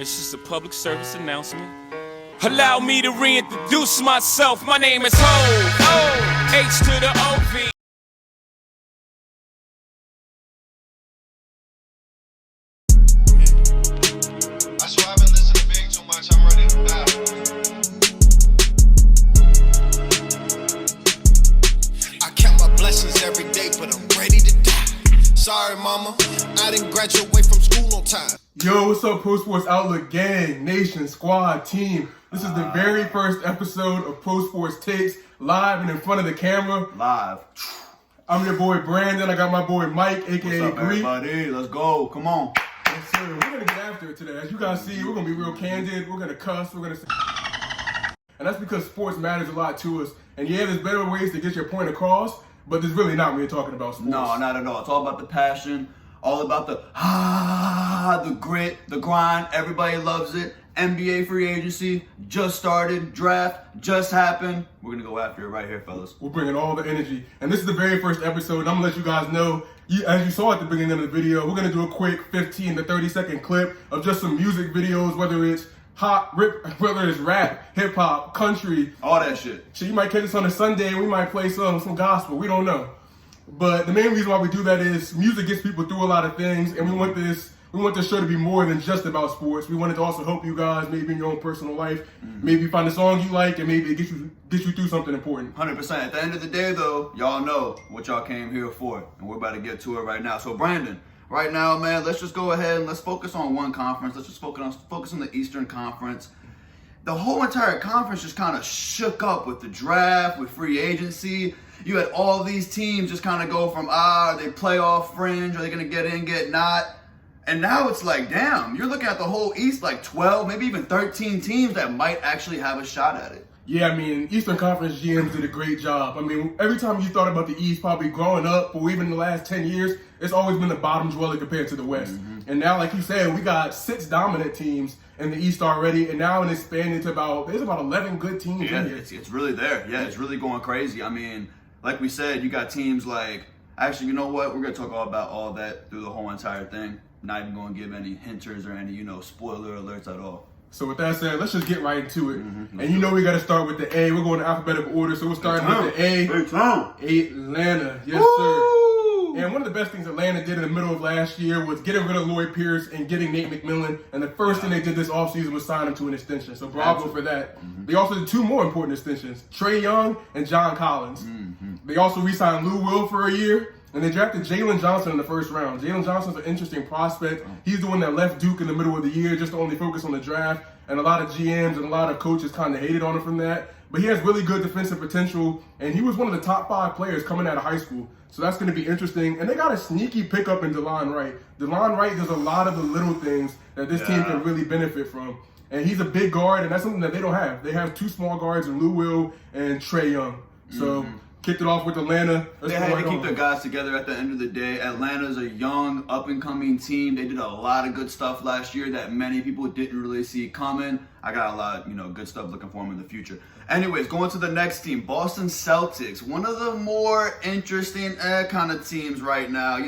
It's just a public service announcement. Allow me to reintroduce myself. My name is Ho, H to the O-V. I swear I've been listening to Big too much. I'm ready to battle. I count my blessings every day, but I'm ready to die. Sorry, mama, I didn't graduate from school on time. Yo, what's up, Pro Sports Outlook gang, nation, squad, team? This is the very first episode of Pro Sports Takes, live and in front of the camera. Live. I'm your boy Brandon. I got my boy Mike, aka What's up, Greek. everybody? Let's go. Come on. Yes, sir. We're gonna get after it today. As you guys see, we're gonna be real candid. We're gonna cuss. We're gonna say, and that's because sports matters a lot to us. And yeah, there's better ways to get your point across, but there's really not when you're talking about sports. No, not at all. It's all about the passion, all about the grit, the grind. Everybody loves it. NBA free agency just started. Draft just happened. We're going to go after it right here, fellas. We're bringing all the energy. And this is the very first episode. And I'm going to let you guys know, as you saw at the beginning of the video, we're going to do a quick 15 to 30 second clip of just some music videos, whether it's whether it's rap, hip hop, country. All that shit. So you might catch us on a Sunday and we might play some gospel. We don't know. But the main reason why we do that is music gets people through a lot of things, and we want this show to be more than just about sports. We want it to also help you guys, maybe in your own personal life, maybe find a song you like, and maybe it gets you through something important. 100%. At the end of the day, though, y'all know what y'all came here for, and we're about to get to it right now. So, Brandon, right now, man, let's just go ahead and let's focus on one conference. Let's just focus on the Eastern Conference. The whole entire conference just kind of shook up with the draft, with free agency. You had all these teams just kind of go from, are they playoff fringe? Are they going to get in, get not? And now it's like, damn, you're looking at the whole East, like 12, maybe even 13 teams that might actually have a shot at it. Yeah, I mean, Eastern Conference GMs did a great job. I mean, every time you thought about the East, probably growing up, or even in the last 10 years, it's always been the bottom dweller compared to the West. Mm-hmm. And now, like you said, we got 6 dominant teams in the East already, and now it's expanding to there's about 11 good teams in here. It's really there. Yeah, it's really going crazy. I mean, like we said, you got teams like, actually, you know what? We're going to talk all about all that through the whole entire thing. Not even going to give any hinters or any, spoiler alerts at all. So with that said, let's just get right into it. Mm-hmm. And we got to start with the A. We're going in alphabetical order, so we're starting with the A. Atlanta. Yes, Woo! sir. And one of the best things Atlanta did in the middle of last year was getting rid of Lloyd Pierce and getting Nate McMillan. And the first thing they did this offseason was sign him to an extension. So bravo for that. Mm-hmm. They also did 2 more important extensions, Trae Young and John Collins. Mm-hmm. They also re-signed Lou Will for a year. And they drafted Jalen Johnson in the first round. Jalen Johnson's an interesting prospect. He's the one that left Duke in the middle of the year just to only focus on the draft. And a lot of GMs and a lot of coaches kind of hated on him from that. But he has really good defensive potential. And he was one of the top 5 players coming out of high school. So that's going to be interesting. And they got a sneaky pickup in DeLon Wright. DeLon Wright does a lot of the little things that this team can really benefit from. And he's a big guard, and that's something that they don't have. They have 2 small guards in Lou Will and Trae Young. So kicked it off with Atlanta. They had to keep their guys together at the end of the day. Atlanta's a young, up-and-coming team. They did a lot of good stuff last year that many people didn't really see coming. I got a lot of, good stuff looking for them in the future. Anyways, going to the next team, Boston Celtics. One of the more interesting kind of teams right now.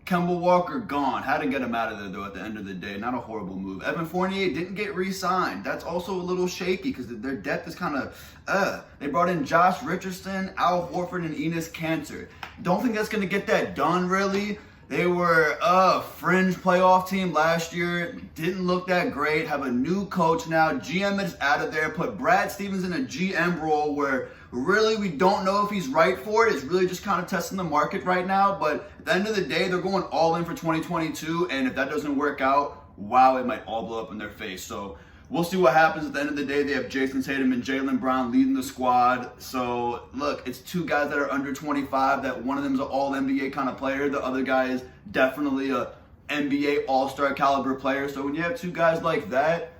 Kemba Walker gone. Had to get him out of there, though, at the end of the day. Not a horrible move. Evan Fournier didn't get re-signed. That's also a little shaky because their depth is kind of, They brought in Josh Richardson, Al Horford, and Enes Kanter. Don't think that's going to get that done, really. They were a fringe playoff team last year. Didn't look that great. Have a new coach now. GM is out of there. Put Brad Stevens in a GM role where really we don't know if he's right for it. It's really just kind of testing the market right now. But at the end of the day, they're going all in for 2022. And if that doesn't work out, wow, it might all blow up in their face. So we'll see what happens. At the end of the day, they have Jason Tatum and Jaylen Brown leading the squad. So, look, it's 2 guys that are under 25, that one of them is an all-NBA kind of player. The other guy is definitely a NBA all-star caliber player. So when you have 2 guys like that,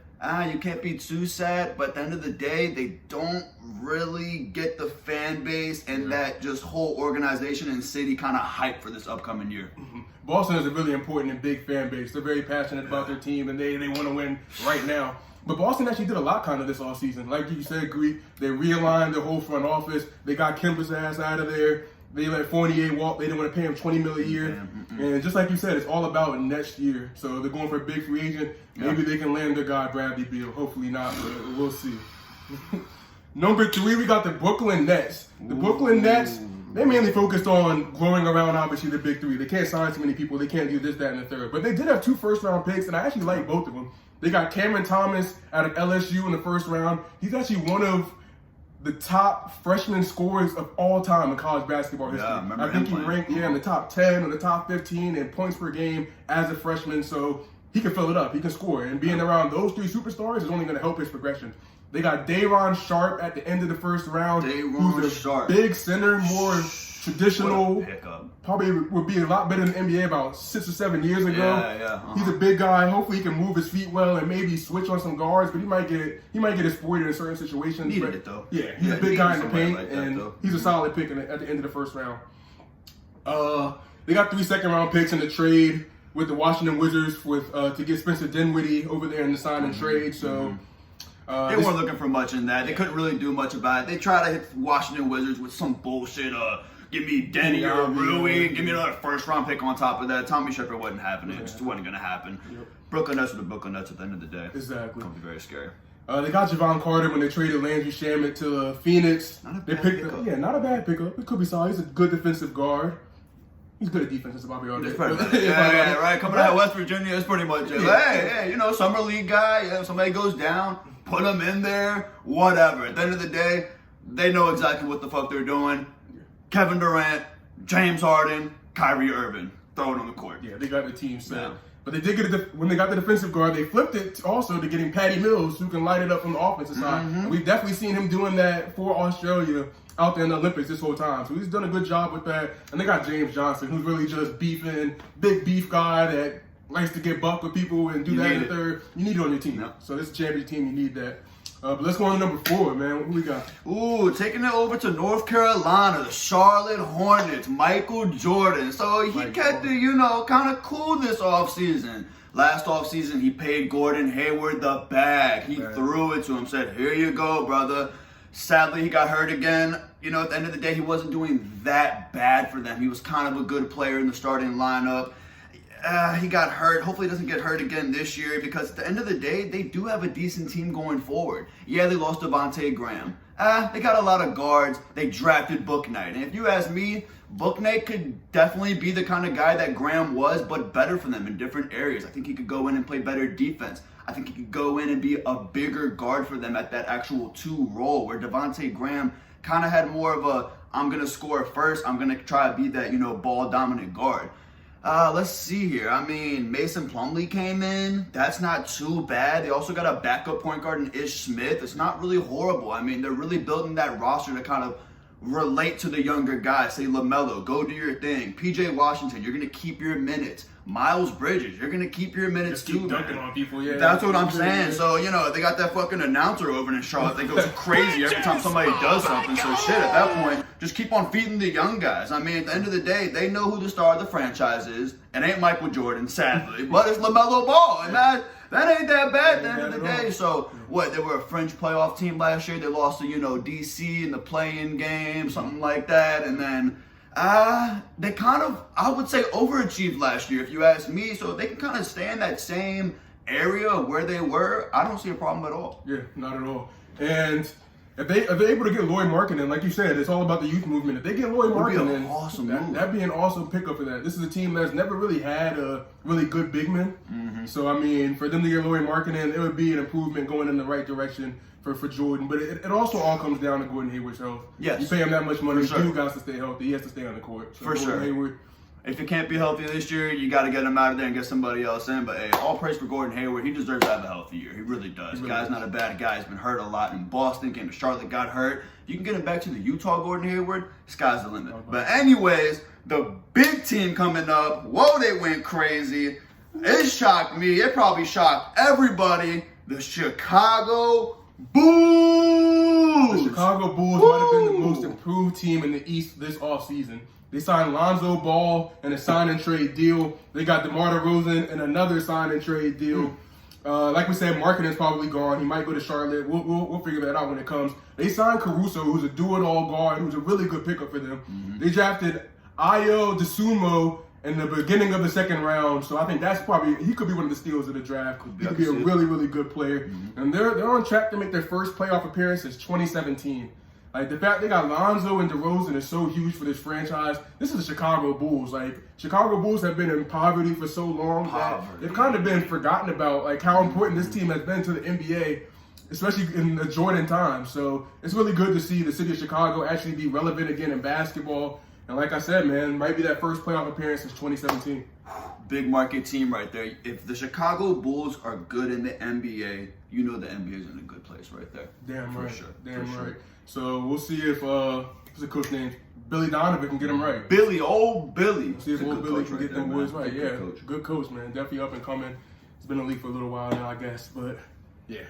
you can't be too sad. But at the end of the day, they don't really get the fan base and that just whole organization and city kind of hype for this upcoming year. Mm-hmm. Boston is a really important and big fan base. They're very passionate about their team, and they want to win right now. But Boston actually did a lot kind of this offseason. Like you said, Greek, they realigned the whole front office. They got Kemba's ass out of there. They let Fournier walk. They didn't want to pay him $20 million a year. And just like you said, it's all about next year. So they're going for a big free agent. Maybe they can land their guy Bradley Beal. Hopefully not, but we'll see. Number 3, we got the Brooklyn Nets. The Brooklyn Nets, they mainly focused on growing around, obviously, the big 3. They can't sign too many people. They can't do this, that, and the third. But they did have 2 first-round picks, and I actually like both of them. They got Cameron Thomas out of LSU in the first round. He's actually one of the top freshman scorers of all time in college basketball history. Yeah, I think he ranked in the top 10 or the top 15 in points per game as a freshman, so he can fill it up. He can score. And being around those 3 superstars is only going to help his progression. They got Day'Ron Sharp at the end of the first round, who's a big center, more traditional. Probably would be a lot better than the NBA about 6 or 7 years ago. He's a big guy. Hopefully he can move his feet well and maybe switch on some guards, but he might get exploited in certain situations. Needed it though. Yeah, he's a big guy in the paint, like and he's a solid pick at the end of the first round. They got 3 second-round picks in the trade with the Washington Wizards to get Spencer Dinwiddie over there in the sign and trade. So. They weren't looking for much in that. They couldn't really do much about it. They tried to hit Washington Wizards with some bullshit. Give me Denny or Rui. Give me another first-round pick on top of that. Tommy Sheppard wasn't having it. It just wasn't going to happen. Brooklyn Nets were the Brooklyn Nets at the end of the day. Exactly. It's going to be very scary. They got Javon Carter when they traded Landry Shamet to Phoenix. Not a bad pickup. Not a bad pickup. It could be solid. He's a good defensive guard. He's good at defense. That's about all day. Right. Coming out of West Virginia, it's pretty much it. Hey, summer league guy. If somebody goes down, put him in there. Whatever. At the end of the day, they know exactly what the fuck they're doing. Kevin Durant, James Harden, Kyrie Irving. Throw it on the court. Yeah, they got the team set. Yeah. But they did when they got the defensive guard, they flipped it also to getting Patty Mills, who can light it up from the offensive side. And we've definitely seen him doing that for Australia out there in the Olympics this whole time. So he's done a good job with that. And they got James Johnson, who's really just beefing, big beef guy that likes to get buck with people and do that in the third. You need it on your team. Yep. So this championship team, you need that. But let's go on to number 4, man. Who we got? Taking it over to North Carolina, the Charlotte Hornets, Michael Jordan. So he kept it, kind of cool this offseason. Last offseason, he paid Gordon Hayward the bag. He threw it to him, said, here you go, brother. Sadly, he got hurt again. At the end of the day, he wasn't doing that bad for them. He was kind of a good player in the starting lineup. He got hurt. Hopefully he doesn't get hurt again this year because at the end of the day, they do have a decent team going forward. Yeah, they lost Devontae Graham. They got a lot of guards. They drafted Bouknight. And if you ask me, Bouknight could definitely be the kind of guy that Graham was, but better for them in different areas. I think he could go in and play better defense. I think he could go in and be a bigger guard for them at that actual 2 role where Devontae Graham kind of had more of a, I'm going to score first, I'm going to try to be that, ball dominant guard. Let's see here. Mason Plumlee came in. That's not too bad. They also got a backup point guard in Ish Smith. It's not really horrible. They're really building that roster to kind of relate to the younger guys. Say LaMelo, go do your thing. PJ Washington, you're going to keep your minutes. Miles Bridges, you're going to keep your minutes Just keep too. dunking on people, yeah. That's what I'm saying. So, they got that fucking announcer over in Charlotte that goes crazy every time somebody does something. So shit, at that point, just keep on feeding the young guys. At the end of the day, they know who the star of the franchise is. It ain't Michael Jordan, sadly, but it's LaMelo Ball. And that ain't that bad at the end of the day. So, they were a fringe playoff team last year. They lost to, DC in the play-in game, something like that. And then they kind of, I would say, overachieved last year, if you ask me. So if they can kind of stay in that same area where they were, I don't see a problem at all. Yeah, not at all. And if they're able to get Lauri Markkanen, like you said, it's all about the youth movement. If they get Lauri Markkanen, awesome move. That'd be an awesome pickup for that. This is a team that's never really had a really good big man. So, for them to get Lauri Markkanen, it would be an improvement going in the right direction for Jordan. But it also all comes down to Gordon Hayward's health. Yes. You pay him that much money, sure. he got to stay healthy. He has to stay on the court. So For sure. Hayward, if it can't be healthy this year, you got to get him out of there and get somebody else in. But hey, all praise for Gordon Hayward. He deserves to have a healthy year. He really does. Guy's not a bad guy. He's been hurt a lot in Boston. Came to Charlotte, got hurt. You can get him back to the Utah Gordon Hayward. Sky's the limit. But anyways, the big team coming up. Whoa, they went crazy. It shocked me. It probably shocked everybody. The Chicago Bulls. The Chicago Bulls might have been the most improved team in the East this offseason. They signed Lonzo Ball in a sign and trade deal. They got DeMar DeRozan in another sign and trade deal. Like we said, marketing's probably gone. He might go to Charlotte. We'll figure that out when it comes. They signed Caruso, who's a do-it-all guard, who's a really good pickup for them. Mm-hmm. They drafted Ayo Dosunmu in the beginning of the second round, so I think he could be one of the steals of the draft. He could be a really, really good player. Mm-hmm. And they're on track to make their first playoff appearance since 2017. Like, the fact they got Lonzo and DeRozan is so huge for this franchise. This is the Chicago Bulls. Like, Chicago Bulls have been in poverty for so long that they've kind of been forgotten about, like, how important this team has been to the NBA, especially in the Jordan time. So it's really good to see the city of Chicago actually be relevant again in basketball. And like I said, man, might be that first playoff appearance since 2017. Big market team right there. If the Chicago Bulls are good in the NBA, you know the NBA is in a good place right there. Damn for right. Sure. Damn for right. Sure. So we'll see if what's the coach name? Billy Donovan can get him right. Billy. We'll see if old Billy can get them boys right. Yeah, good coach, man. Definitely up and coming. He's been in the league for a little while now, I guess. But yeah.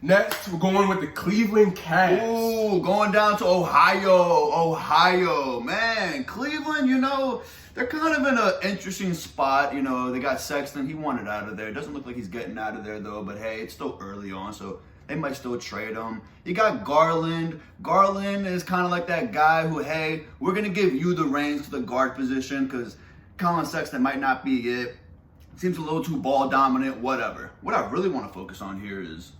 Next, we're going with the Cleveland Cavs. Ooh, going down to Ohio. Man, Cleveland, you know, they're kind of in an interesting spot. You know, they got Sexton. He wanted out of there. It doesn't look like he's getting out of there, though. But, hey, it's still early on, so they might still trade him. You got Garland. Garland is kind of like that guy who, hey, we're going to give you the reins to the guard position because Colin Sexton might not be it. Seems a little too ball dominant, whatever. What I really want to focus on here is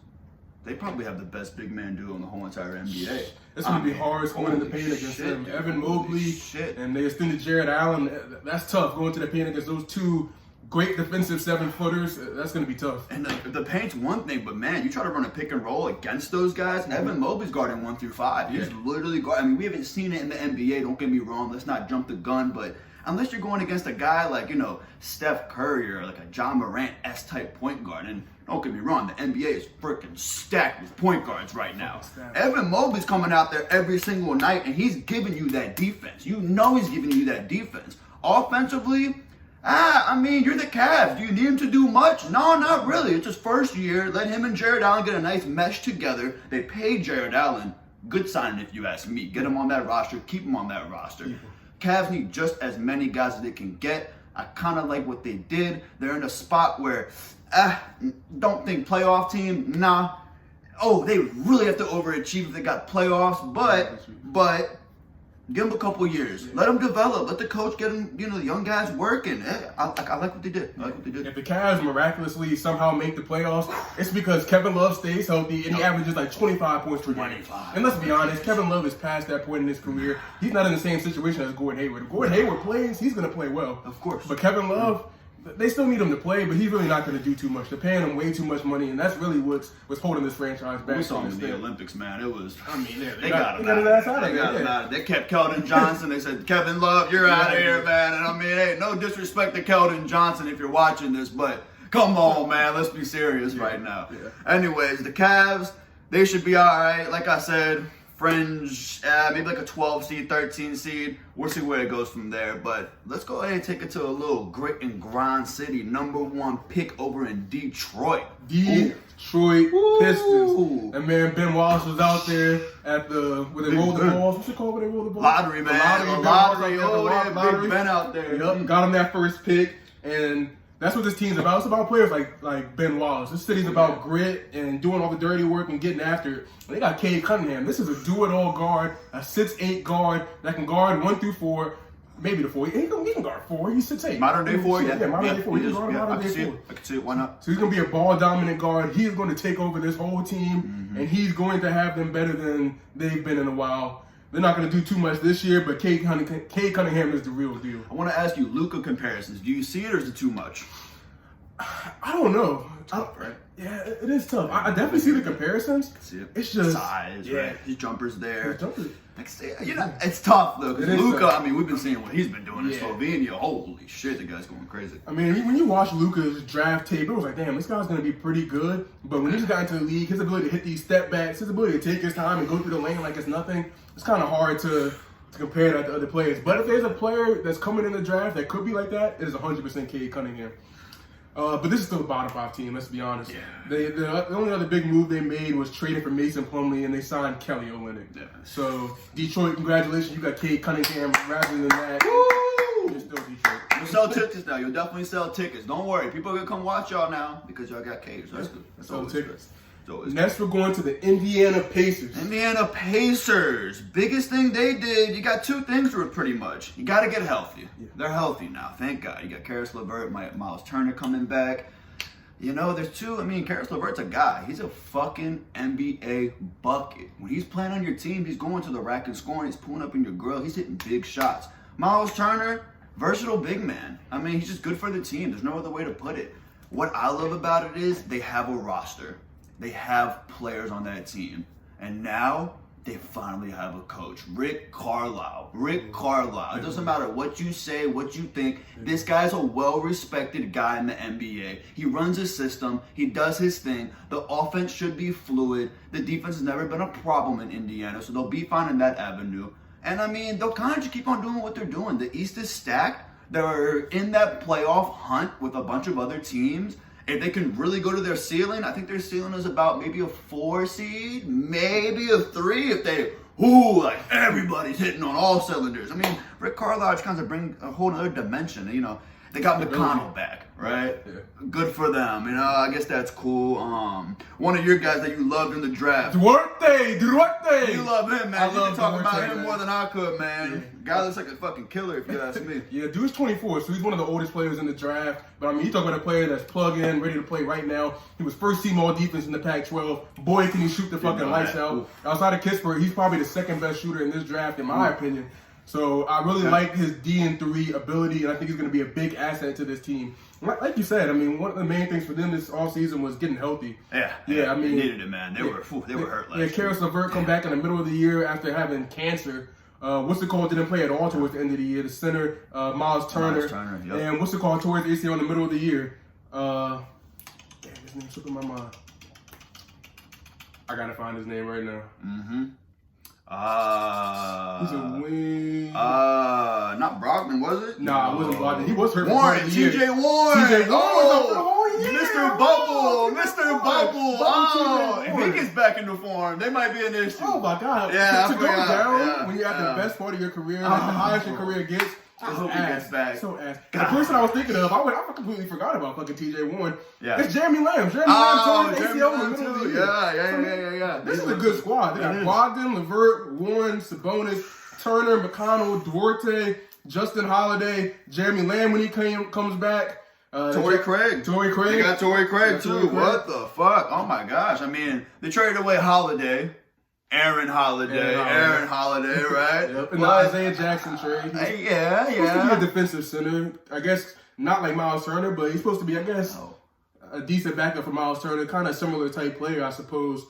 they probably have the best big man duo in the whole entire NBA. It's going to be hard scoring in the paint against them. Dude, Evan Mobley and they extended Jared Allen. That's tough going to the paint against those two great defensive 7-footers. That's going to be tough. And the paint's one thing, but man, you try to run a pick and roll against those guys. Mm-hmm. Evan Mobley's guarding 1 through 5. He's literally guarding. I mean, we haven't seen it in the NBA. Don't get me wrong. Let's not jump the gun, but unless you're going against a guy like, you know, Steph Curry or like a John Morant S-type point guard, and don't get me wrong, the NBA is freaking stacked with point guards right now. Evan Mobley's coming out there every single night, and he's giving you that defense. You know he's giving you that defense. Offensively, I mean, you're the Cavs. Do you need him to do much? No, not really. It's his first year. Let him and Jared Allen get a nice mesh together. They paid Jared Allen. Good signing if you ask me. Get him on that roster. Keep him on that roster. Cavs need just as many guys as they can get. I kind of like what they did. They're in a spot where, don't think playoff team, nah. Oh, they really have to overachieve if they got playoffs, but give them a couple years. Let them develop. Let the coach get them, you know, the young guys working. I like what they did. If the Cavs miraculously somehow make the playoffs, it's because Kevin Love stays healthy and he averages like 25 points per game. And let's be honest, Kevin Love is past that point in his career. He's not in the same situation as Gordon Hayward. If Gordon Hayward plays, he's going to play well. Of course. But Kevin Love, they still need him to play, but he's really not going to do too much. They're paying him way too much money, and that's really what's holding this franchise back. We saw him in the Olympics, man. It was. I mean, they got him out. They kept Keldon Johnson. They said, Kevin Love, you're out of here, man. And I mean, hey, no disrespect to Keldon Johnson if you're watching this, but come on, man. Let's be serious right now. Yeah. Anyways, the Cavs, they should be all right. Like I said, fringe, maybe like a 12 seed, 13 seed. We'll see where it goes from there. But let's go ahead and take it to a little grit and grind city. #1 pick over in Detroit. Detroit Pistons. And man, Ben Wallace was out there at where they rolled the balls. What's it called when they rolled the balls? Lottery, man. The lottery. Big Ben out there. Yep, got him that first pick. And that's what this team's about. It's about players like Ben Wallace. This city's about grit and doing all the dirty work and getting after it. And they got Cade Cunningham. This is a do-it-all guard, a 6'8" guard that can guard 1 through 4, maybe the 4. He can guard 4. He's 6'8". Modern day 4, yeah. Modern day 4. He can guard modern day 4. I can see it. Why not? So he's going to be a ball-dominant guard. He's going to take over this whole team, and he's going to have them better than they've been in a while. They're not going to do too much this year, but Cade Cunningham is the real deal. I want to ask you Luka comparisons. Do you see it or is it too much? I don't know. Tough, right? Yeah, it is tough. I definitely see the comparisons. See it. It's just size, right? His jumper's there. Like, you know, it's tough though because Luka. I mean, we've been seeing what he's been doing in Slovenia. Holy shit, the guy's going crazy. I mean, when you watch Luka's draft tape, it was like, damn, this guy's gonna be pretty good. But when he just got into the league, his ability to hit these step backs, his ability to take his time and go through the lane like it's nothing, it's kind of hard to compare that to other players. But if there's a player that's coming in the draft that could be like that, it is 100% Cade Cunningham. But this is still a bottom 5 team, let's be honest. Yeah. The only other big move they made was trading for Mason Plumlee, and they signed Kelly Olynyk. Yeah. So, Detroit, congratulations, you got Cade Cunningham. Rather than that, you're still Detroit. You'll sell tickets now. You'll definitely sell tickets. Don't worry. People are going to come watch y'all now because y'all got caves. That's good. That's Sell always tickets. good. Next, we're going to the Indiana Pacers. Indiana Pacers. Biggest thing they did, you got two things to it pretty much. You got to get healthy. Yeah. They're healthy now. Thank God. You got Karis LeVert, Miles Turner coming back. You know, there's two. I mean, Karis LeVert's a guy. He's a fucking NBA bucket. When he's playing on your team, he's going to the rack and scoring. He's pulling up in your grill. He's hitting big shots. Miles Turner, versatile big man. I mean, he's just good for the team. There's no other way to put it. What I love about it is they have a roster. They have players on that team. And now they finally have a coach. Rick Carlisle. It doesn't matter what you say, what you think. This guy's a well-respected guy in the NBA. He runs his system. He does his thing. The offense should be fluid. The defense has never been a problem in Indiana, so they'll be fine in that avenue. And I mean, they'll kind of just keep on doing what they're doing. The East is stacked. They're in that playoff hunt with a bunch of other teams. If they can really go to their ceiling, I think their ceiling is about maybe a 4 seed, maybe a 3 if they, like everybody's hitting on all cylinders. I mean, Rick Carlisle just kind of bring a whole other dimension. You know, they got McConnell back, right? Yeah. Good for them. You know, I guess that's cool. One of your guys that you loved in the draft. Duarte. You love him, man. You can talk about him man. more than I could, man. Yeah. Guy looks like a fucking killer, if you ask me. Yeah, dude's 24, so he's one of the oldest players in the draft. But I mean, you talk about a player that's plugged in, ready to play right now. He was first team all defense in the Pac-12. Boy, can he shoot the fucking lights out. Outside of Kispert, he's probably the second best shooter in this draft, in my opinion. So I really like his D&3 ability, and I think he's going to be a big asset to this team. Like you said, I mean, one of the main things for them this offseason was getting healthy. Yeah, I mean, they needed it, man. They were hurt last year. Yeah, Karis LeVert come back in the middle of the year after having cancer. What's the call? Didn't play at all towards the end of the year. The center, Miles Turner. Yep. And what's the call towards the ACL in the middle of the year? Damn, his name's slipping my mind. I gotta find his name right now. He's a wing. Not Brogdon, was it? Nah, it wasn't Brogdon. He was hurt. Warren, TJ Warren. Mr. Bubble. Oh, if he gets back into form, they might be an issue. Oh my God. Yeah, to go down when you're at the best part of your career, like the highest your career gets. I hope he gets back. So ass. The person I was thinking of, I completely forgot about fucking TJ Warren. Yeah. It's Jeremy Lamb. Jeremy Lamb tore his ACL in the middle of the year. Yeah. This is a good squad. They got Brogdon, LeVert, Warren, Sabonis, Turner, McConnell, Duarte, Justin Holiday, Jeremy Lamb when he comes back. Torrey Craig. They got Torrey Craig too. What the fuck? Oh my gosh. I mean, they traded away Holiday. Aaron Holiday, right? Yep. And the Isaiah Jackson trade. Yeah. He's supposed to be a defensive center. I guess not like Miles Turner, but he's supposed to be, I guess, a decent backup for Miles Turner. Kind of similar type player, I suppose.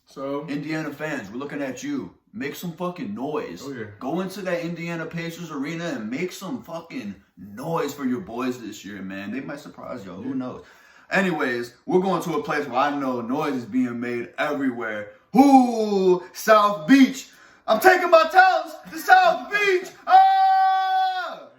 So Indiana fans, we're looking at you. Make some fucking noise. Oh, yeah. Go into that Indiana Pacers arena and make some fucking noise for your boys this year, man. They might surprise y'all. Who knows? Anyways, we're going to a place where I know noise is being made everywhere. Ooh, South Beach. I'm taking my talents to South Beach.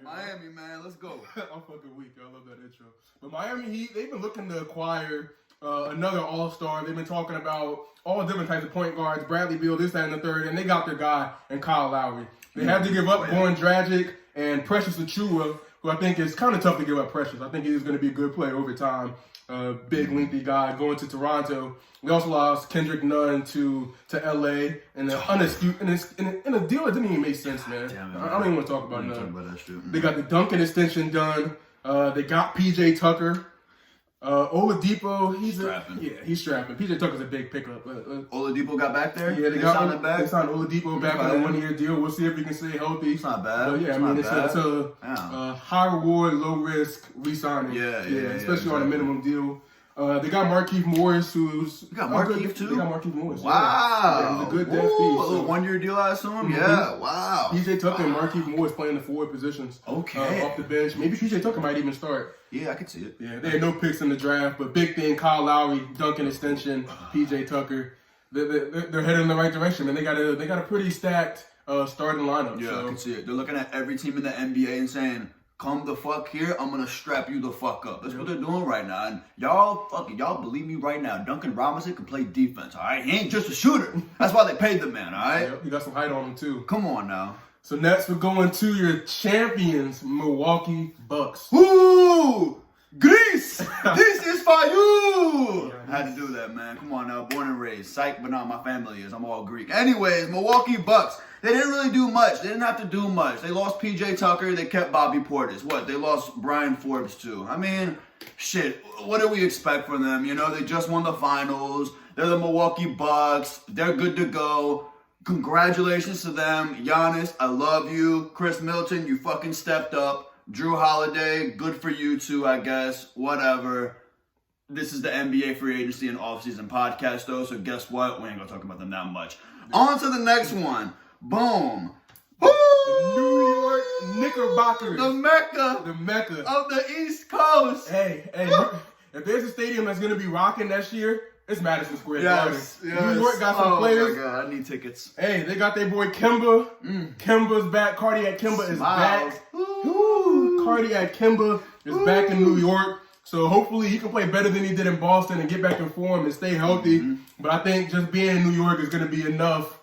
Miami, man, let's go. I'm fucking weak. I love that intro. But Miami Heat, they've been looking to acquire another all-star. They've been talking about all different types of point guards, Bradley Beal, this, that, and the third, and they got their guy in Kyle Lowry. They had to give up Goran Dragic and Precious Achiuwa, who I think is kind of tough to give up Precious. I think he's going to be a good player over time. Big, lengthy guy going to Toronto. We also lost Kendrick Nunn to LA in a deal that didn't even make sense, man. Damn, I don't even want to talk about Nunn. They got the Duncan extension done. They got PJ Tucker. Oladipo, he's strapping. PJ Tucker's a big pickup. Oladipo got back there? Yeah, they got him back. They signed Oladipo back on a 1-year deal. We'll see if he can stay healthy. It's not bad. It's a high reward, low risk re-signing. Yeah, especially on a minimum deal. They got Markieff Morris, who's... You got Markieff too? They got Markieff Morris. Wow. He's a good depth piece. A little 1-year deal, I assume? Mm-hmm. Yeah, wow. PJ Tucker and Markieff Morris playing the forward positions. Okay. Off the bench. Maybe PJ Tucker might even start. Yeah, I could see it. Yeah, they had no picks in the draft, but big thing, Kyle Lowry, Duncan extension, PJ Tucker. They're headed in the right direction, man. They got a pretty stacked starting lineup. Yeah, so. I can see it. They're looking at every team in the NBA and saying, come the fuck here, I'm gonna strap you the fuck up. That's what they're doing right now. And y'all believe me right now, Duncan Robinson can play defense, all right? He ain't just a shooter. That's why they paid the man, all right? Yep, he got some height on him, too. Come on now. So next we're going to your champions, Milwaukee Bucks. Ooh! Greece! This is for you! I had to do that, man. Come on now. Born and raised. Psych, but not my family is. I'm all Greek. Anyways, Milwaukee Bucks. They didn't really do much. They didn't have to do much. They lost PJ Tucker. They kept Bobby Portis. What? They lost Brian Forbes, too. I mean, shit. What do we expect from them? You know, they just won the finals. They're the Milwaukee Bucks. They're good to go. Congratulations to them. Giannis, I love you. Chris Middleton, you fucking stepped up. Drew Holiday, good for you too, I guess. Whatever. This is the NBA free agency and offseason podcast, though, so guess what? We ain't gonna talk about them that much. On to the next one. Boom. The New York Knickerbockers. The Mecca. The Mecca. Of the East Coast. Hey, if there's a stadium that's gonna be rocking next year, it's Madison Square Garden. Yes. New York got some players. Oh my God, I need tickets. Hey, they got their boy Kemba. Kemba's back. Cardiac Kemba is Smiles. back. Ooh, Cardiac Kemba is back in New York. So hopefully he can play better than he did in Boston and get back in form and stay healthy. But I think just being in New York is going to be enough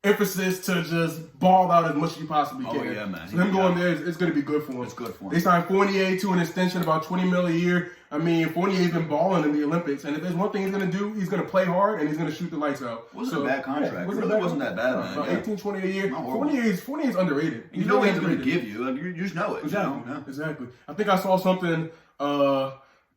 emphasis to just ball out as much as you possibly can. Oh, yeah, man. So him going there, it's going to be good for him. It's good for him. They signed Fournier to an extension, about $20 million a year. I mean, Fournier's been balling in the Olympics. And if there's one thing he's going to do, he's going to play hard and he's going to shoot the lights out. Wasn't a bad contract. It really wasn't that bad, man. About 18, 20 a year. Not horrible. Fournier's underrated. You know what he's going to give you. Like, you just know it. Exactly. You know? Yeah. Exactly. I think I saw something. Where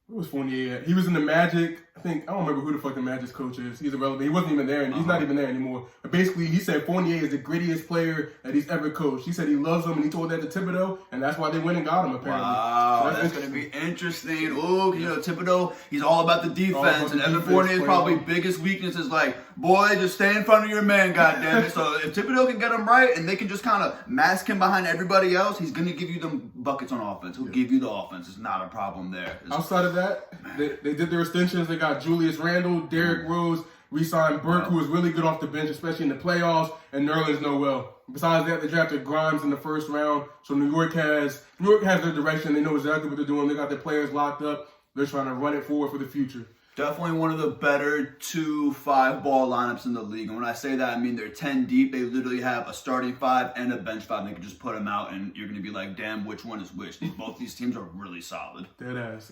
was Fournier at? He was in the Magic. I don't remember who the fuck the Magic's coach is. He's irrelevant. He wasn't even there, and he's not even there anymore. But basically, he said Fournier is the grittiest player that he's ever coached. He said he loves him, and he told that to Thibodeau, and that's why they went and got him, apparently. Wow, So that's going to be interesting. Ooh, you know, Thibodeau, he's all about the defense, and Evan defense, Fournier's probably well. biggest weakness is like, boy, just stay in front of your man, goddammit. So if Thibodeau can get him right, and they can just kind of mask him behind everybody else, he's going to give you them buckets on offense. He'll give you the offense. It's not a problem there. Outside of that, they did their extensions. They got Julius Randle, Derrick Rose, re-signed Burke, who was really good off the bench, especially in the playoffs, and Nerlens Noel. Besides that, they drafted Grimes in the first round. So New York has their direction. They know exactly what they're doing. They got their players locked up. They're trying to run it forward for the future. Definitely one of the better 2-5 ball lineups in the league. And when I say that, I mean they're 10 deep. They literally have a starting 5 and a bench 5. They can just put them out, and you're going to be like, damn, which one is which? Both these teams are really solid. Dead ass.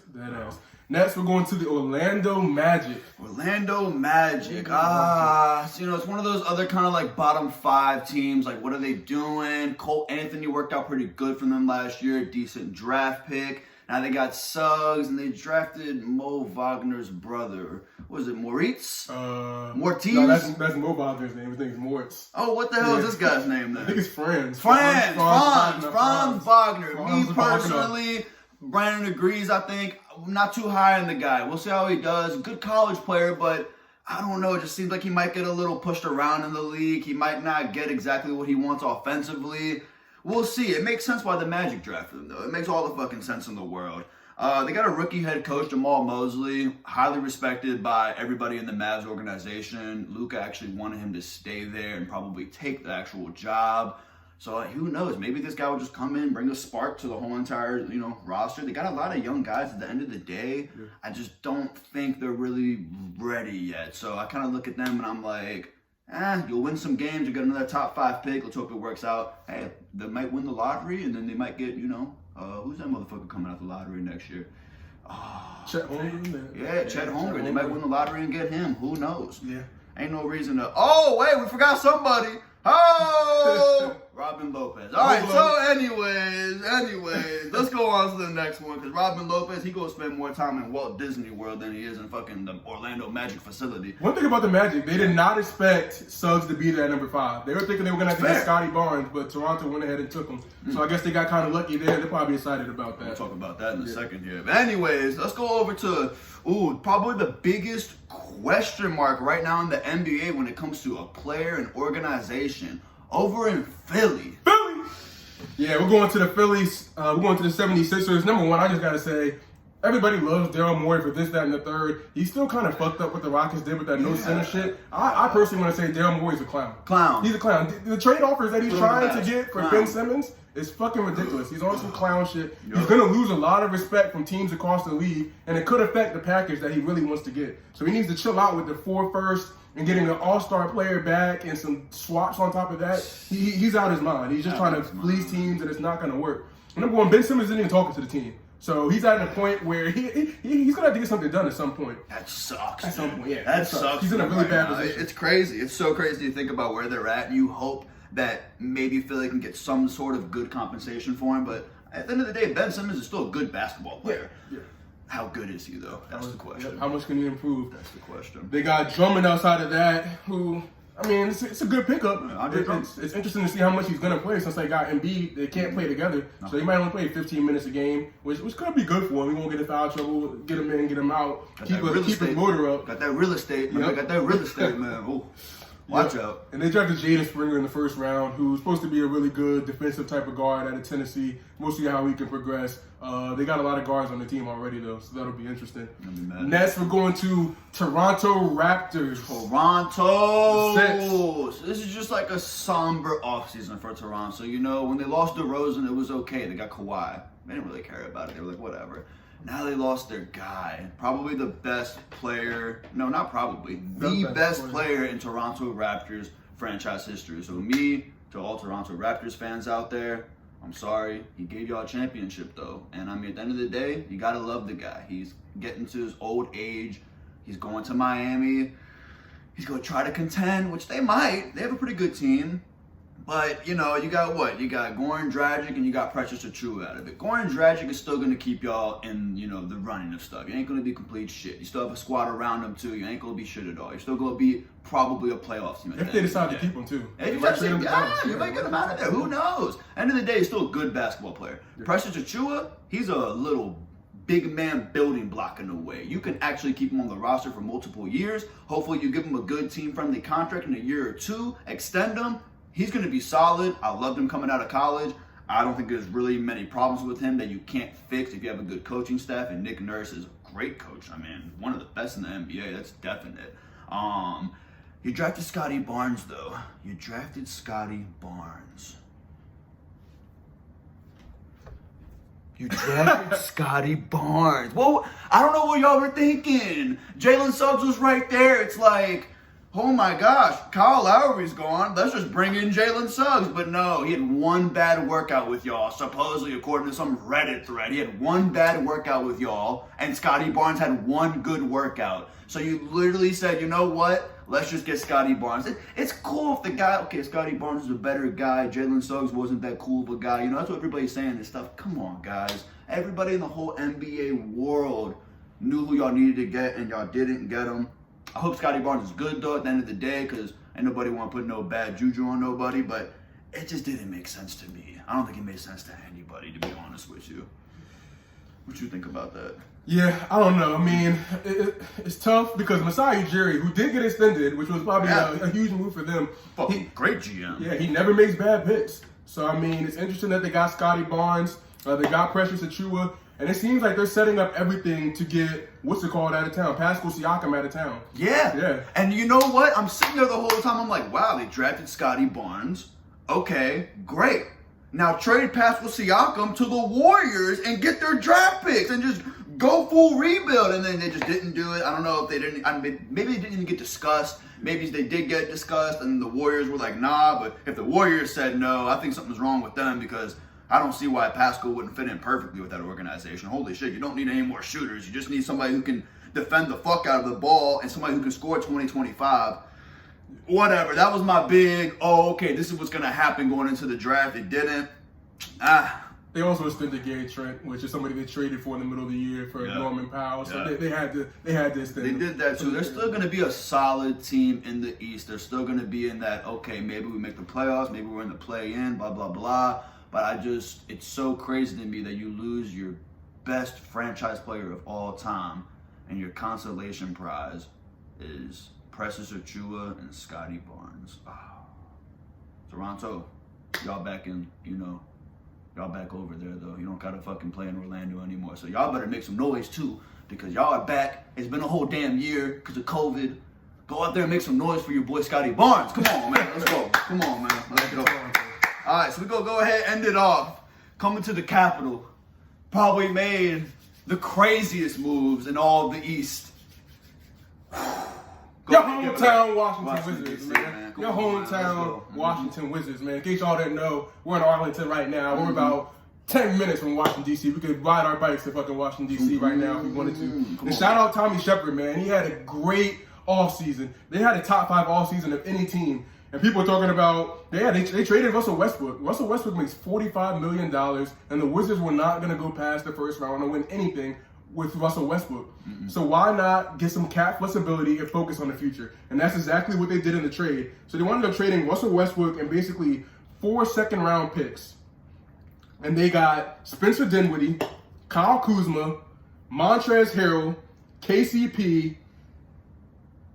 Next, we're going to the Orlando Magic. Orlando Magic. So, you know, it's one of those other kind of like bottom 5 teams. Like, what are they doing? Cole Anthony worked out pretty good for them last year. Decent draft pick. Now they got Suggs, and they drafted Mo Wagner's brother. What is it, Moritz? Mortiz? No, that's Mo Wagner's name. His name's Moritz. Oh, what the hell is this guy's name then? I think it's Franz. Franz Wagner. Franz Me Wagner. personally, Brandon agrees, I think. I'm not too high on the guy. We'll see how he does. Good college player, but I don't know. It just seems like he might get a little pushed around in the league. He might not get exactly what he wants offensively. We'll see. It makes sense why the Magic drafted him, though. It makes all the fucking sense in the world. They got a rookie head coach, Jamal Mosley, highly respected by everybody in the Mavs organization. Luka actually wanted him to stay there and probably take the actual job. So who knows? Maybe this guy will just come in, bring a spark to the whole entire, roster. They got a lot of young guys at the end of the day. Yeah. I just don't think they're really ready yet. So I kind of look at them and I'm like, you'll win some games, you'll get another top 5 pick, let's hope it works out. Hey, they might win the lottery, and then they might get, who's that motherfucker coming out the lottery next year? Chet Holmgren. Yeah, Chet Holmgren. They might win the lottery and get him. Who knows? Yeah. Ain't no reason to, oh, wait, we forgot somebody. Oh, Robin Lopez. All right, so anyways, let's go on to the next one, because Robin Lopez, he gonna spend more time in Walt Disney World than he is in fucking the Orlando Magic facility. One thing about the Magic, they did not expect Suggs to be there at number 5. They were thinking they were gonna have to get Scotty Barnes, but Toronto went ahead and took him. So I guess they got kind of lucky there. They're probably excited about that. We'll talk about that in a second here. But anyways, let's go over to, probably the biggest question mark right now in the NBA when it comes to a player and organization. Over in Philly. Yeah, we're going to the Phillies. We're going to the 76ers. Number one, I just got to say, everybody loves Daryl Morey for this, that, and the third. He's still kind of fucked up what the Rockets did with that no center shit. I personally want to say Daryl Morey's a clown. He's a clown. The trade offers that he's trying to get for Ben Simmons is fucking ridiculous. He's on some clown shit. He's going to lose a lot of respect from teams across the league, and it could affect the package that he really wants to get. So he needs to chill out with the 4 firsts and getting an all-star player back and some swaps on top of that. He's out of his mind. He's just trying to fleece teams, and it's not going to work. And number one, Ben Simmons isn't even talking to the team. So he's at a point where he's going to have to get something done at some point. That sucks. At some point, yeah. That sucks. He's in a really bad position. It's crazy. It's so crazy to think about where they're at. You hope that maybe Philly can get some sort of good compensation for him, but at the end of the day, Ben Simmons is still a good basketball player. Yeah. How good is he, though? That's the question. How much can he improve? That's the question. They got Drummond outside of that, who, I mean, it's a good pickup. It's interesting to see how much he's going to play since they got Embiid. They can't play together, so he might only play 15 minutes a game, which could be good for him. He won't get in foul trouble, get him in, get him out, keep his motor up. Got that real estate. Got that real estate, man. Ooh. Watch out. And they drafted Jaden Springer in the first round, who's supposed to be a really good defensive type of guard out of Tennessee. We'll see how he can progress. They got a lot of guards on the team already, though, so that'll be interesting. Next, we're going to Toronto Raptors. Toronto! So this is just like a somber offseason for Toronto. You know, when they lost DeRozan, it was okay. They got Kawhi. They didn't really care about it. They were like, whatever. Now they lost their guy. Probably the best player. No, not probably. The best player in Toronto Raptors franchise history. So me, to all Toronto Raptors fans out there, I'm sorry. He gave y'all a championship, though. And, I mean, at the end of the day, you got to love the guy. He's getting to his old age. He's going to Miami. He's going to try to contend, which they might. They have a pretty good team. But, you know, you got what? You got Goran Dragic and you got Precious Achiuwa out of it. Goran Dragic is still going to keep y'all in, you know, the running of stuff. You ain't going to be complete shit. You still have a squad around him, too. You ain't going to be shit at all. You're still going to be probably a playoff team. If they decide to keep him, too. You might get him out of there. Who knows? End of the day, he's still a good basketball player. Yeah. Precious Achiuwa, he's a little big man building block in a way. You can actually keep him on the roster for multiple years. Hopefully you give him a good team-friendly contract in a year or two. Extend him. He's going to be solid. I loved him coming out of college. I don't think there's really many problems with him that you can't fix if you have a good coaching staff. And Nick Nurse is a great coach. I mean, one of the best in the NBA. That's definite. You drafted Scotty Barnes, though. You drafted Scotty Barnes. You drafted Scotty Barnes. Well, I don't know what y'all were thinking. Jalen Suggs was right there. It's like, oh my gosh, Kyle Lowry's gone. Let's just bring in Jalen Suggs. But no, he had one bad workout with y'all. Supposedly, according to some Reddit thread, he had one bad workout with y'all, and Scotty Barnes had one good workout. So you literally said, you know what? Let's just get Scotty Barnes. It's cool if the guy, okay, Scotty Barnes is a better guy. Jalen Suggs wasn't that cool of a guy. You know, that's what everybody's saying and stuff. Come on, guys. Everybody in the whole NBA world knew who y'all needed to get, and y'all didn't get him. I hope Scotty Barnes is good, though, at the end of the day, because ain't nobody want to put no bad juju on nobody, but it just didn't make sense to me. I don't think it made sense to anybody, to be honest with you. What you think about that? Yeah, I don't know. I mean, it's tough because Masai Ujiri, who did get extended, which was probably a huge move for them. Great GM. Yeah, he never makes bad picks. So, I mean, it's interesting that they got Scotty Barnes. They got Precious Achiuwa. And it seems like they're setting up everything to get, out of town? Pascal Siakam out of town. Yeah. And you know what? I'm sitting there the whole time. I'm like, wow, they drafted Scotty Barnes. Okay, great. Now trade Pascal Siakam to the Warriors and get their draft picks and just go full rebuild. And then they just didn't do it. I don't know if they didn't. I mean, maybe they didn't even get discussed. Maybe they did get discussed and the Warriors were like, nah. But if the Warriors said no, I think something's wrong with them because I don't see why Pascal wouldn't fit in perfectly with that organization. Holy shit, you don't need any more shooters. You just need somebody who can defend the fuck out of the ball and somebody who can score 20-25. Whatever. That was my big, okay, this is what's going to happen going into the draft. It didn't. They also extended Gary Trent, which is somebody they traded for in the middle of the year for Norman Powell. So they had to extend. They did that too. They're still going to be a solid team in the East. They're still going to be in that, okay, maybe we make the playoffs, maybe we're in the play-in, blah, blah, blah. But it's so crazy to me that you lose your best franchise player of all time and your consolation prize is Precious Achiuwa and Scotty Barnes. Oh. Toronto, y'all back in, Y'all back over there, though. You don't gotta fucking play in Orlando anymore. So y'all better make some noise, too, because y'all are back. It's been a whole damn year because of COVID. Go out there and make some noise for your boy Scotty Barnes. Come on, man. Let's go. Come on, man. Let's go. All right, so we go ahead and end it off. Coming to the Capitol. Probably made the craziest moves in all of the East. Your hometown Washington Wizards, DC, man. Come Your on, man. hometown Washington Wizards, man. In case y'all didn't know, we're in Arlington right now. We're about 10 minutes from Washington, D.C. We could ride our bikes to fucking Washington, D.C. right now if we wanted to. And shout out Tommy Shepard, man. He had a great offseason. They had a top 5 offseason of any team. And people are talking about, they traded Russell Westbrook. Russell Westbrook makes $45 million, and the Wizards were not going to go past the first round or win anything with Russell Westbrook. So why not get some cap flexibility and focus on the future? And that's exactly what they did in the trade. So they wound up trading Russell Westbrook and basically 4 second-round picks. And they got Spencer Dinwiddie, Kyle Kuzma, Montrezl Harrell, KCP,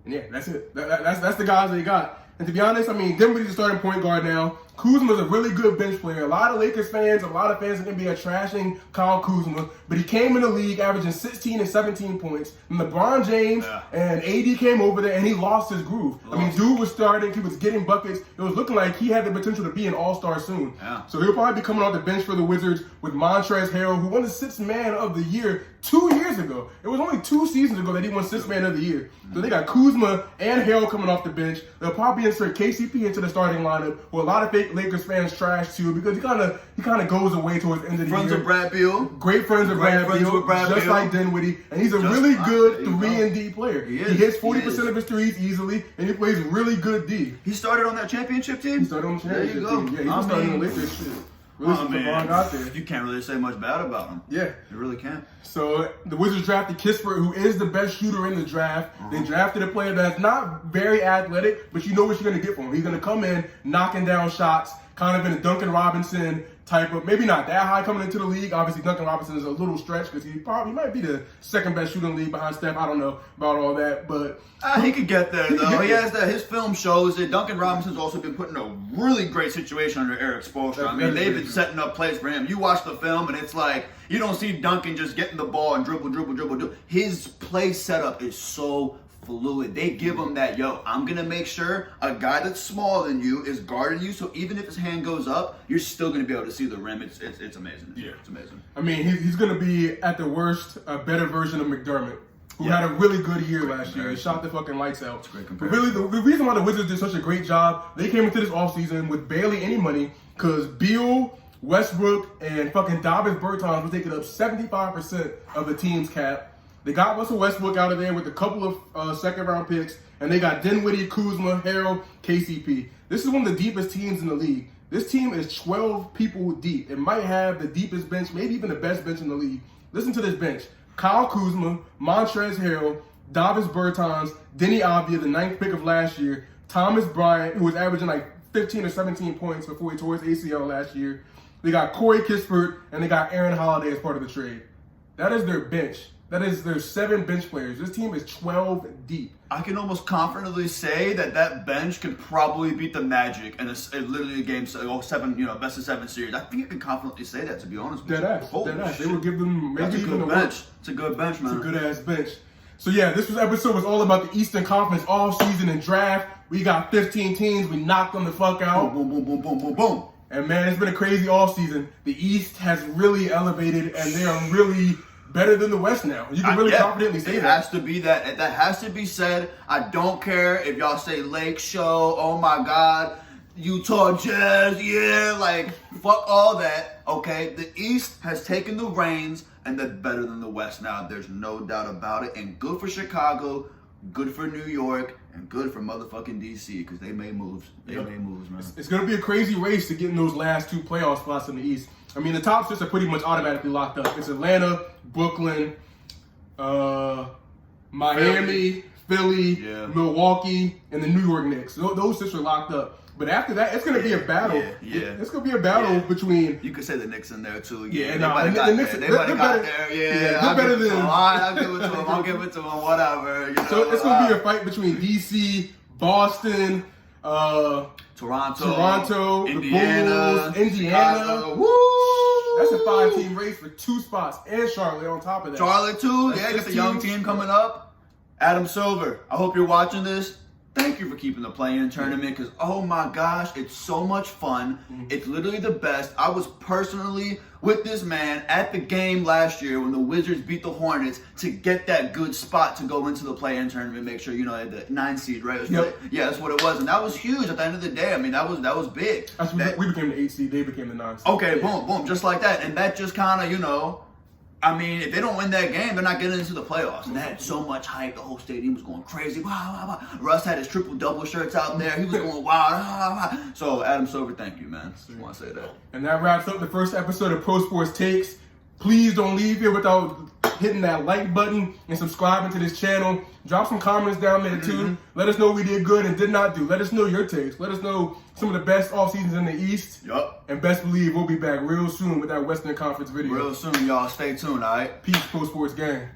and yeah, that's it. That's the guys they got. And to be honest, I mean, Dinwiddie's the starting point guard now. Kuzma's a really good bench player. A lot of Lakers fans, a lot of fans in the NBA are trashing Kyle Kuzma, but he came in the league averaging 16 and 17 points. And LeBron James and AD came over there, and he lost his groove. I mean, dude was starting. He was getting buckets. It was looking like he had the potential to be an all-star soon. So he'll probably be coming off the bench for the Wizards with Montrezl Harrell, who won the 6th Man of the Year 2 years ago. It was only 2 seasons ago that he won 6th Man of the Year. So they got Kuzma and Harrell coming off the bench. They'll probably insert KCP into the starting lineup, who a lot of fake Lakers fans trash too, because he kind of goes away towards the end of the year. Friends of Brad Beal. Great friends of Brad Beal, just like Dinwiddie, and he's a really good 3-and-D player. He hits 40% of his threes easily, and he plays really good D. He started on that championship team? He started on the championship team. Yeah, he was starting on the Lakers shit. Really LeBron got there. You can't really say much bad about him. Yeah. You really can't. So the Wizards drafted Kispert, who is the best shooter in the draft. They drafted a player that's not very athletic, but you know what you're going to get from him. He's going to come in knocking down shots, kind of in a Duncan Robinson type of, maybe not that high coming into the league. Obviously, Duncan Robinson is a little stretch because he might be the second best shooter in the league behind Steph. I don't know about all that, but he could get there though. He has that. His film shows it. Duncan Robinson's also been put in a really great situation under Eric Spoelstra. I mean, they've been setting up plays for him. You watch the film, and it's like you don't see Duncan just getting the ball and dribble. His play setup is so fluid. They give him that, I'm going to make sure a guy that's smaller than you is guarding you, so even if his hand goes up, you're still going to be able to see the rim. It's amazing. It's amazing. I mean, he's going to be, at the worst, a better version of McDermott, who had a really good year last year. He shot the fucking lights out. But really, the reason why the Wizards did such a great job, they came into this offseason with barely any money, because Beal, Westbrook, and fucking Davis Bertans was taking up 75% of the team's cap. They got Russell Westbrook out of there with a couple of second-round picks, and they got Dinwiddie, Kuzma, Harrell, KCP. This is one of the deepest teams in the league. This team is 12 people deep. It might have the deepest bench, maybe even the best bench in the league. Listen to this bench. Kyle Kuzma, Montrezl Harrell, Davis Bertans, Denny Avdia, the 9th pick of last year, Thomas Bryant, who was averaging like 15 or 17 points before he tore his ACL last year. They got Corey Kispert, and they got Aaron Holiday as part of the trade. That is their bench. That is their 7 bench players. This team is 12 deep. I can almost confidently say that bench can probably beat the Magic in literally a game 7, best of 7 series. I think I can confidently say that, to be honest with you. Deadass. They would give them maybe That's a good bench. It's a good bench, man. It's a good ass bench. So yeah, this episode was all about the Eastern Conference all-season and draft. We got 15 teams. We knocked them the fuck out. Boom, boom, boom, boom, boom, boom. And man, it's been a crazy all-season. The East has really elevated, and they are really better than the West now. You can really confidently say that. It has to be that. That has to be said. I don't care if y'all say Lake Show, oh my God, Utah Jazz, fuck all that, okay? The East has taken the reins, and they're better than the West now. There's no doubt about it. And good for Chicago, good for New York, and good for motherfucking DC, because they made moves. They made moves, man. It's going to be a crazy race to get in those last 2 playoff spots in the East. I mean, the top 6 are pretty much automatically locked up. It's Atlanta, Brooklyn, Miami, Philly, Milwaukee, and the New York Knicks. Those 6 are locked up. But after that, it's going to be a battle. It's going to be a battle between... You could say the Knicks in there, too. The Knicks, they're better than... I'll give it to them. Whatever. So it's going to be a fight between DC, Boston, Toronto, Indiana, Chicago. Woo! That's a 5-team race for 2 spots, and Charlotte on top of that. Charlotte too. That's Yeah, got the 15 young team coming up. Adam Silver, I hope you're watching this. Thank you for keeping the play-in tournament because, oh my gosh, it's so much fun. It's literally the best. I was personally with this man at the game last year when the Wizards beat the Hornets to get that good spot to go into the play-in tournament. Make sure, at the 9 seed, right? Yep. Yeah, that's what it was. And that was huge at the end of the day. I mean, that was big. We became the 8 seed. They became the 9 seed. Okay, boom, just like that. And that just kind of, I mean, if they don't win that game, they're not getting into the playoffs. And they had so much hype. The whole stadium was going crazy. Wow. Russ had his triple-double shirts out there. He was going wild. So, Adam Silver, thank you, man. Just want to say that. And that wraps up the first episode of Pro Sports Takes. Please don't leave here without hitting that like button and subscribing to this channel. Drop some comments down there, too. Let us know what we did good and did not do. Let us know your takes. Let us know some of the best off seasons in the East. Yup. And best believe we'll be back real soon with that Western Conference video. Real soon, y'all. Stay tuned, all right? Peace, Pro Sports Gang.